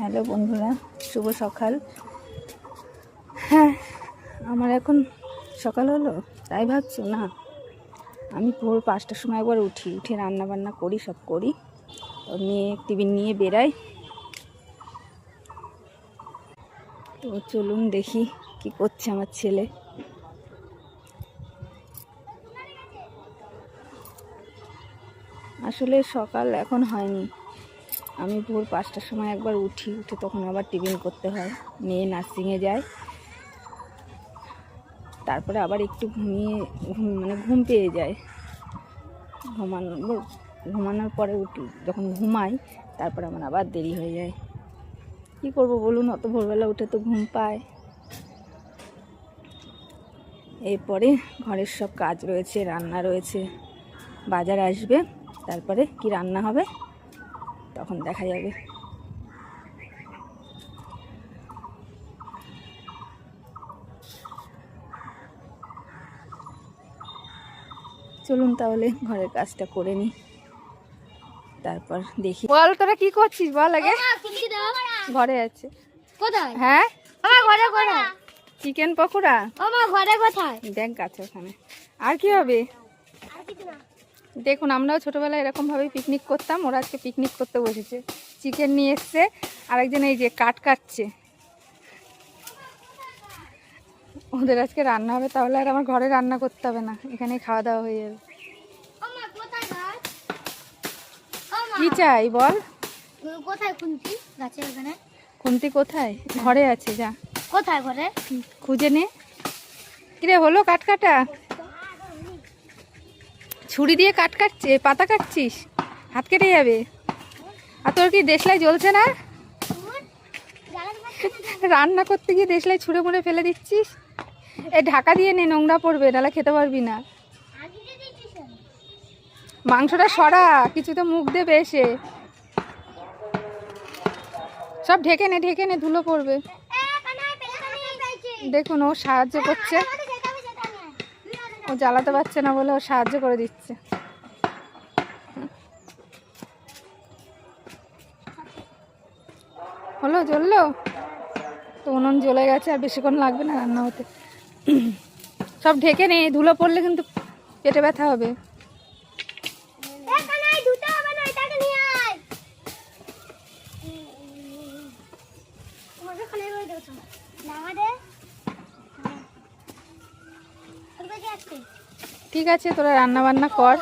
Hello বন্ধুরা, শুভ সকাল। হ্যাঁ, আমার এখন সকাল হলো, তাই ভাবছো না? আমি ভোর 5টার সময় একবার উঠে রান্না বান্না করি, সব করি, নিয়ে টিফিন নিয়ে বেরাই। তো চলুন দেখি কি করছে আমার ছেলে। আসলে সকাল এখন হয়নি, আমি ভোর 5টার সময় একবার উঠে তখন আবার টিফিন করতে হয়, মেয়ে নার্সিংয়ে যায়, তারপরে আবার একটু ঘুম পেয়ে যায়। ঘুমানোর পরে উঠি, যখন ঘুমাই তারপরে আমার আবার দেরি হয়ে যায়। কি করব বলুন, অত ভোরবেলা উঠে তো ঘুম পায়। এরপরে ঘরের সব কাজ রয়েছে, রান্না রয়েছে, বাজার আসবে, তারপরে কি রান্না হবে তখন দেখা যাবে। চলুন তাহলে ঘরের কাজটা করে নিই, তারপর দেখি। বল তোরা কি করছিস বল আগে। ঘরে আছে। কোথায়? হ্যাঁ, আমার ঘরে কোথায়? চিকেন পকোড়া। আমার ঘরে কোথায়? দেখ আছে ওখানে। আর কি হবে? দেখুন, আমরাও ছোটবেলায় এরকম ভাবে পিকনিক করতাম, ওরা আজকে পিকনিক করতে বসেছে। চিকেন নিয়ে এসছে, আরেকজন এই যে কাটছে। ওদের আজকে রান্না হবে, তাহলে আর আমার ঘরে রান্না করতে হবে না, এখানে খাওয়া দাওয়া হয়ে যাবে। কি চাই বল? কোথায় খুন্তি? গাছের ওখানে। খুন্তি কোথায়? ঘরে আছে, যা। কোথায় ঘরে? খুঁজে নে। কিরে হলো কাটা? ছুরি দিয়ে কাটছে, পাতা কাটছিস, হাত কেটে যাবে। আর তোর কি দেশলাই জ্বলছে না? রান্না করতে গিয়ে দেশলাই ছুঁড়ে মুড়ে ফেলে দিচ্ছিস। এই ঢাকা দিয়ে নে, নোংরা পড়বে, নাহলে খেতে পারবি না। মাংসটা সরা, কিছু তো মুখ দেবে এসে। সব ঢেকে নে, ধুলো পড়বে। দেখুন, ও সাহায্য করছে, ও জ্বালাতে পারছে না বলে ও সাহায্য করে দিচ্ছে। হলো, জ্বললো তো, উনুন জ্বলে গেছে, আর বেশিক্ষণ লাগবে না রান্না হতে। সব ঢেকে নে, ধুলো পড়লে কিন্তু পেটে ব্যথা হবে। ঠিক আছে, তোরা রান্না বান্না কর।